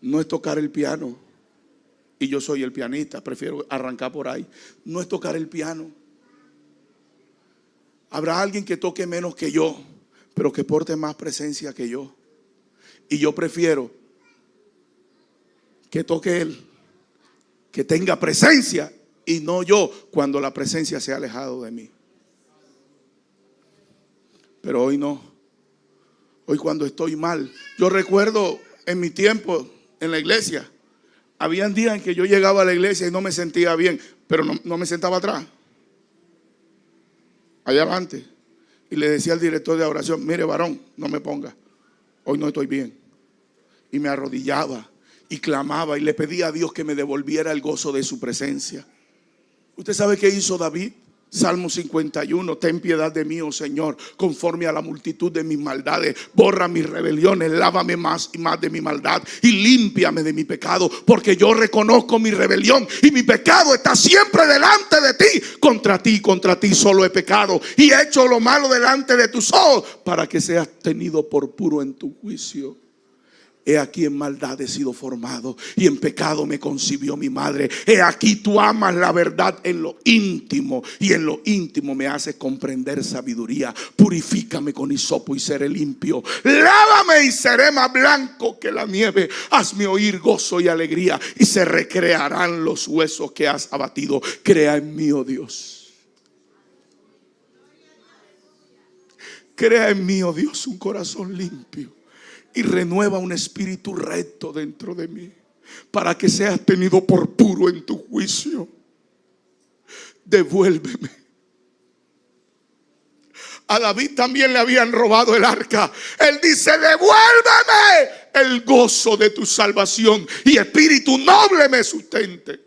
No es tocar el piano, y yo soy el pianista, prefiero arrancar por ahí. No es tocar el piano. Habrá alguien que toque menos que yo, pero que porte más presencia que yo. Y yo prefiero que toque él, que tenga presencia, y no yo, cuando la presencia se ha alejado de mí. Pero hoy no. Hoy cuando estoy mal. Yo recuerdo en mi tiempo en la iglesia, habían días en que yo llegaba a la iglesia y no me sentía bien, pero no me sentaba atrás, allá adelante. Y le decía al director de oración: mire, varón, no me ponga, hoy no estoy bien. Y me arrodillaba y clamaba y le pedía a Dios que me devolviera el gozo de su presencia. ¿Usted sabe qué hizo David? Salmo 51: ten piedad de mí, oh Señor, conforme a la multitud de mis maldades. Borra mis rebeliones, lávame más y más de mi maldad y límpiame de mi pecado, porque yo reconozco mi rebelión y mi pecado está siempre delante de ti. Contra ti solo he pecado y he hecho lo malo delante de tus ojos, para que seas tenido por puro en tu juicio. He aquí en maldad he sido formado y en pecado me concibió mi madre. He aquí tú amas la verdad en lo íntimo y en lo íntimo me haces comprender sabiduría. Purifícame con hisopo y seré limpio. Lávame y seré más blanco que la nieve. Hazme oír gozo y alegría y se recrearán los huesos que has abatido. Crea en mí, oh Dios. Crea en mí, oh Dios, un corazón limpio. Y renueva un espíritu recto dentro de mí, para que seas tenido por puro en tu juicio. Devuélveme. A David también le habían robado el arca. Él dice: devuélveme el gozo de tu salvación y espíritu noble me sustente.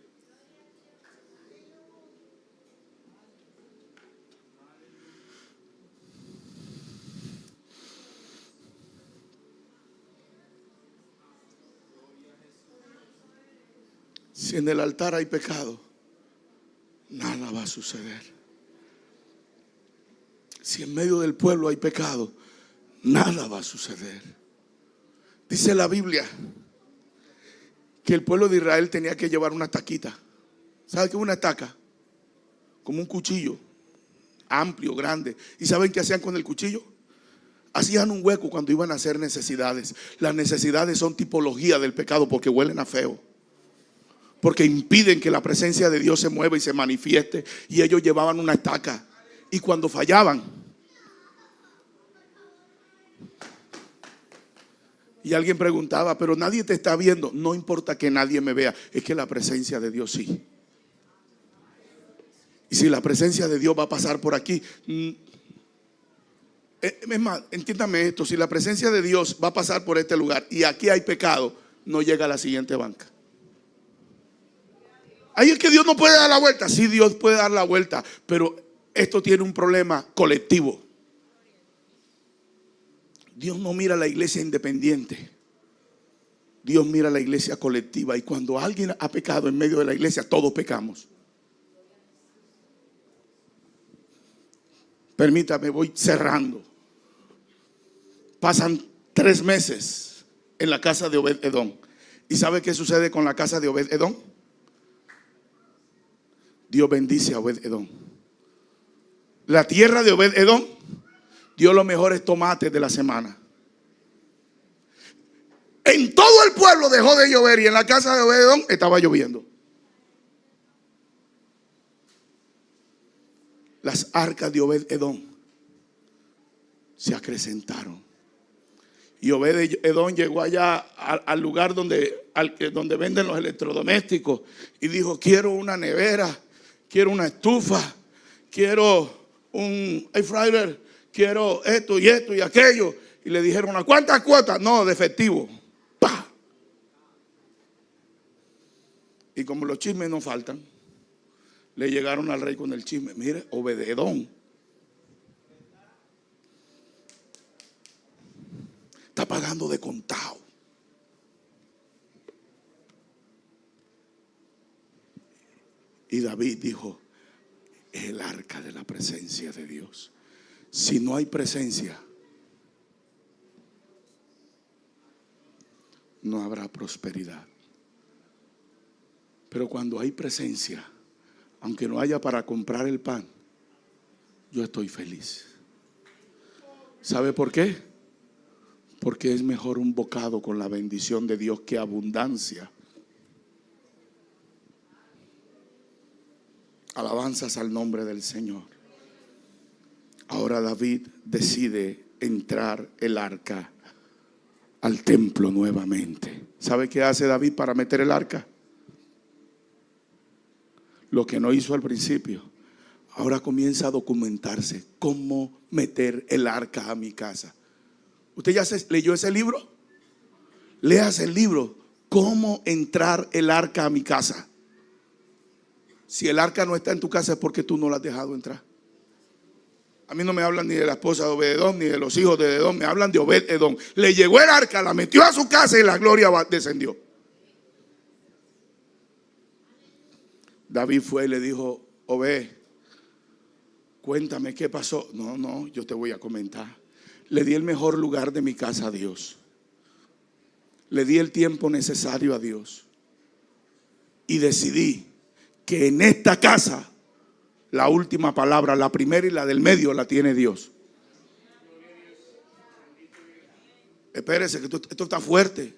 Si en el altar hay pecado, nada va a suceder. Si en medio del pueblo hay pecado, nada va a suceder. Dice la Biblia que el pueblo de Israel tenía que llevar una estaquita. ¿Sabe qué es una estaca? Como un cuchillo amplio, grande. ¿Y saben qué hacían con el cuchillo? Hacían un hueco cuando iban a hacer necesidades. Las necesidades son tipología del pecado porque huelen a feo, porque impiden que la presencia de Dios se mueva y se manifieste. Y ellos llevaban una estaca, y cuando fallaban y alguien preguntaba, pero nadie te está viendo. No importa que nadie me vea, es que la presencia de Dios sí. Y si la presencia de Dios va a pasar por aquí, es más, entiéndame esto: si la presencia de Dios va a pasar por este lugar y aquí hay pecado, no llega a la siguiente banca. Ahí es que Dios no puede dar la vuelta. Sí, Dios puede dar la vuelta, pero esto tiene un problema colectivo. Dios no mira a la iglesia independiente, Dios mira a la iglesia colectiva. Y cuando alguien ha pecado en medio de la iglesia, todos pecamos. Permítame, voy cerrando. Pasan 3 meses en la casa de Obed-Edom. ¿Y sabe qué sucede con la casa de Obed-Edom? Dios bendice a Obed-Edom. La tierra de Obed-Edom dio los mejores tomates de la semana. En todo el pueblo dejó de llover y en la casa de Obed-Edom estaba lloviendo. Las arcas de Obed-Edom se acrecentaron. Y Obed-Edom llegó allá al lugar donde venden los electrodomésticos y dijo: quiero una nevera, quiero una estufa, quiero un air fryer, quiero esto y aquello. Y le dijeron: ¿a cuántas cuotas? No, de efectivo. ¡Pah! Y como los chismes no faltan, le llegaron al rey con el chisme. Mire, Obed-Edom está pagando de contado. Y David dijo: es el arca de la presencia de Dios. Si no hay presencia, no habrá prosperidad. Pero cuando hay presencia, aunque no haya para comprar el pan, yo estoy feliz. ¿Sabe por qué? Porque es mejor un bocado con la bendición de Dios que abundancia. Alabanzas al nombre del Señor. Ahora David decide entrar el arca al templo nuevamente. ¿Sabe qué hace David para meter el arca? Lo que no hizo al principio. Ahora comienza a documentarse cómo meter el arca a mi casa. ¿Usted ya leyó ese libro? Léase el libro, cómo entrar el arca a mi casa. Si el arca no está en tu casa es porque tú no la has dejado entrar. A mí no me hablan ni de la esposa de Obed-Edom ni de los hijos de Edom, me hablan de Obed-Edom. Le llegó el arca, la metió a su casa y la gloria descendió. David fue y le dijo: Obed, cuéntame qué pasó. No, yo te voy a comentar. Le di el mejor lugar de mi casa a Dios. Le di el tiempo necesario a Dios. Y decidí que en esta casa la última palabra, la primera y la del medio, la tiene Dios. Espérese, que esto está fuerte.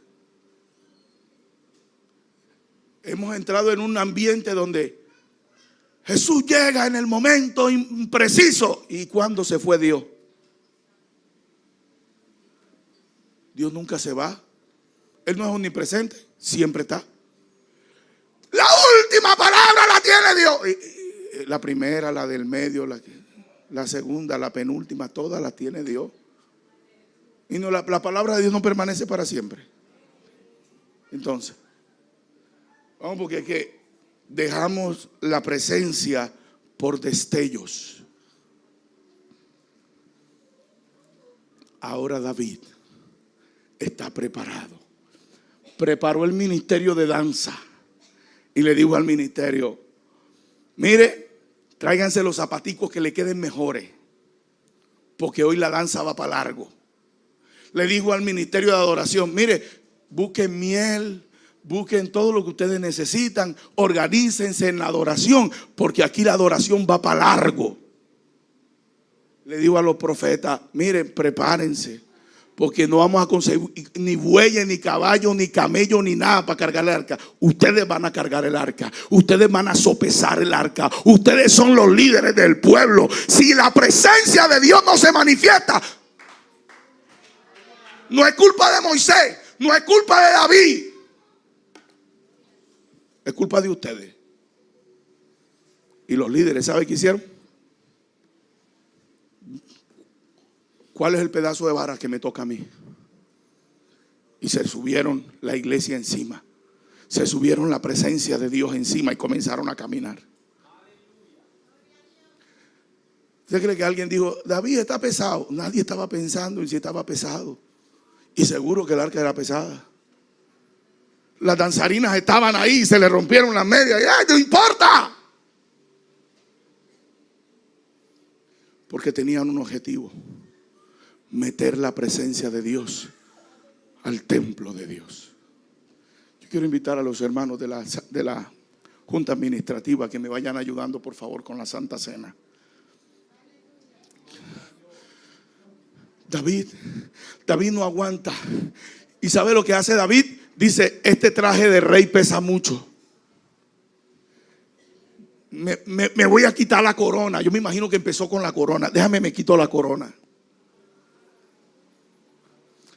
Hemos entrado en un ambiente donde Jesús llega en el momento impreciso. ¿Y cuándo se fue Dios? Dios nunca se va. Él no es omnipresente, siempre está. La última palabra la tiene Dios. La primera, la del medio, la segunda, la penúltima, todas las tiene Dios. Y no, la palabra de Dios no permanece para siempre. Entonces, vamos, porque es que dejamos la presencia por destellos. Ahora David está preparado. Preparó el ministerio de danza y le dijo al ministerio: mire, tráiganse los zapaticos que le queden mejores, porque hoy la danza va para largo. le dijo al ministerio de adoración: mire, busquen miel, busquen todo lo que ustedes necesitan, organícense en la adoración, porque aquí la adoración va para largo. Le digo a los profetas: miren, prepárense, porque no vamos a conseguir ni bueyes, ni caballos, ni camellos, ni nada para cargar el arca. Ustedes van a cargar el arca. Ustedes van a sopesar el arca. Ustedes son los líderes del pueblo. Si la presencia de Dios no se manifiesta, no es culpa de Moisés, no es culpa de David, es culpa de ustedes. Y los líderes, ¿saben qué hicieron? ¿Cuál es el pedazo de vara que me toca a mí? Y se subieron la iglesia encima. Se subieron la presencia de Dios encima y comenzaron a caminar. ¿Usted cree que alguien dijo: David está pesado? Nadie estaba pensando en si estaba pesado. Y seguro que el arca era pesada. Las danzarinas estaban ahí, se le rompieron las medias. ¡Ay, no importa! Porque tenían un objetivo: meter la presencia de Dios al templo de Dios. Yo quiero invitar a los hermanos de la Junta Administrativa que me vayan ayudando, por favor, con la Santa Cena. David no aguanta. ¿Y sabe lo que hace David? Dice: este traje de rey pesa mucho. Me voy a quitar la corona. Yo me imagino que empezó con la corona. Déjame, me quito la corona.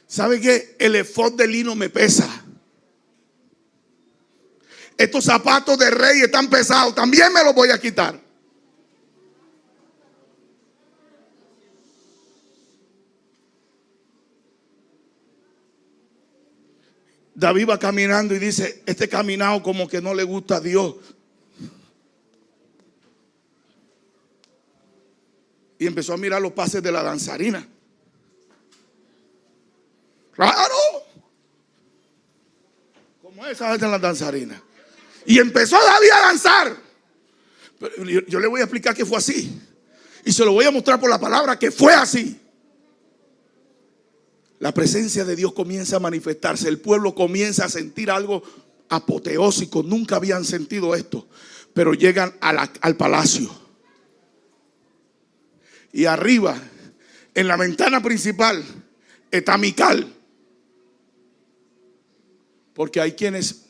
¿Sabe qué? El efod de lino me pesa. Estos zapatos de rey están pesados. También me los voy a quitar. David va caminando y dice: este caminado como que no le gusta a Dios. Y empezó a mirar los pases de la danzarina. Claro, como esa es en la danzarina. Y empezó David a danzar. Pero yo le voy a explicar que fue así. Y se lo voy a mostrar por la palabra que fue así. La presencia de Dios comienza a manifestarse. El pueblo comienza a sentir algo apoteósico. Nunca habían sentido esto. Pero llegan al palacio. Y arriba, en la ventana principal, está Mical. Porque hay quienes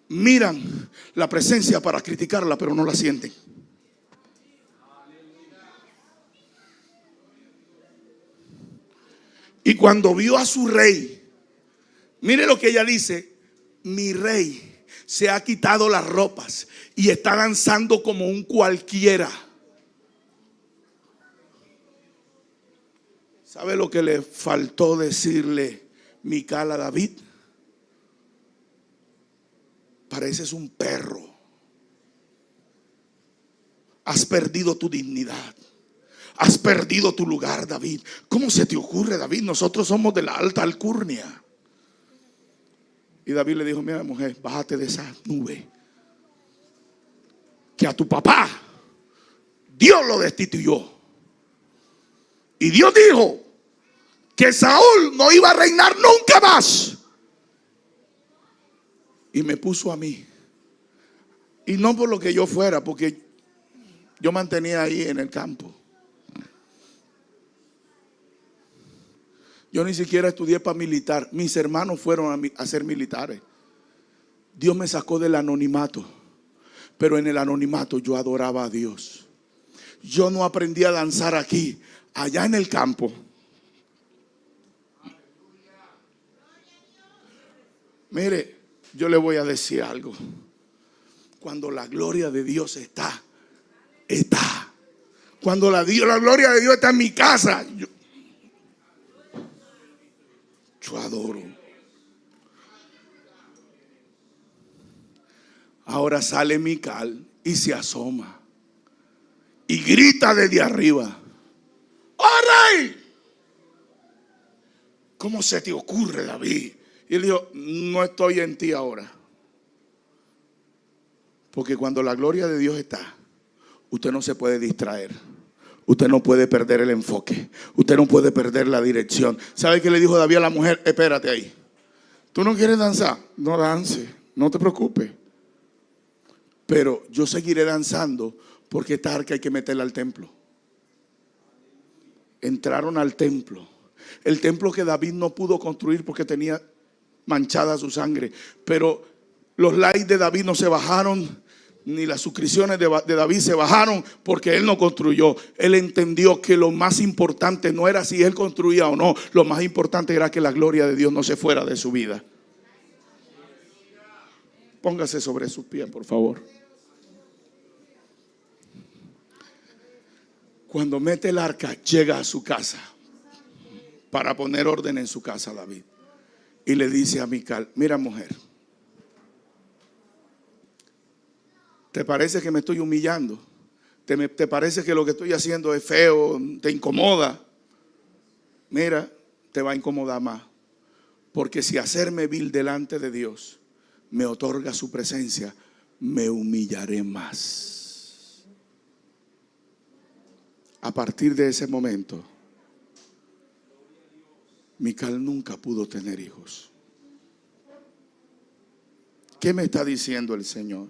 miran la presencia para criticarla, pero no la sienten. Y cuando vio a su rey, mire lo que ella dice: mi rey se ha quitado las ropas y está danzando como un cualquiera. ¿Sabe lo que le faltó decirle Mical a David? Pareces un perro. Has perdido tu dignidad. Has perdido tu lugar, David. ¿Cómo se te ocurre, David? Nosotros somos de la alta alcurnia. Y David le dijo: mira, mujer, bájate de esa nube. Que a tu papá Dios lo destituyó. Y Dios dijo que Saúl no iba a reinar nunca más. Y me puso a mí. Y no por lo que yo fuera, porque yo mantenía ahí en el campo. Yo ni siquiera estudié para militar. Mis hermanos fueron a ser militares. Dios me sacó del anonimato. Pero en el anonimato yo adoraba a Dios. Yo no aprendí a danzar aquí. Allá en el campo. Mire, yo le voy a decir algo. Cuando la gloria de Dios está. Cuando la gloria de Dios está en mi casa, yo adoro. Ahora sale Mical y se asoma y grita desde arriba: ¡oh, rey! ¿Cómo se te ocurre, David? Y él dijo: no estoy en ti ahora. Porque cuando la gloria de Dios está, usted no se puede distraer. usted no puede perder el enfoque. Usted no puede perder la dirección. ¿Sabe qué le dijo David a la mujer? Espérate ahí. ¿Tú no quieres danzar? No dances, no te preocupes. Pero yo seguiré danzando porque esta arca hay que meterla al templo. Entraron al templo. El templo que David no pudo construir porque tenía manchada su sangre. Pero los likes de David no se bajaron, ni las suscripciones de David se bajaron porque él no construyó. Él entendió que lo más importante no era si él construía o no. Lo más importante era que la gloria de Dios no se fuera de su vida. Póngase sobre sus pies, por favor. Cuando mete el arca, llega a su casa para poner orden en su casa, David. Y le dice a Mical: mira, mujer, ¿te parece que me estoy humillando? ¿Te parece que lo que estoy haciendo es feo? ¿Te incomoda? Mira, te va a incomodar más. Porque si hacerme vil delante de Dios me otorga su presencia, me humillaré más. A partir de ese momento, Mical nunca pudo tener hijos. ¿Qué me está diciendo el Señor?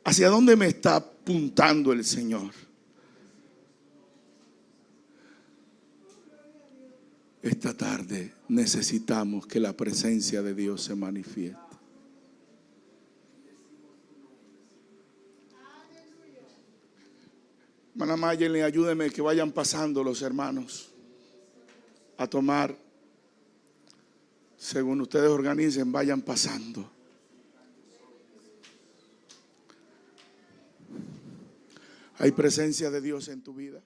¿Hacia dónde me está apuntando el Señor? Esta tarde necesitamos que la presencia de Dios se manifieste. Hermana Mayeli, ayúdeme que vayan pasando los hermanos a tomar. Según ustedes organicen, vayan pasando. ¿Hay presencia de Dios en tu vida?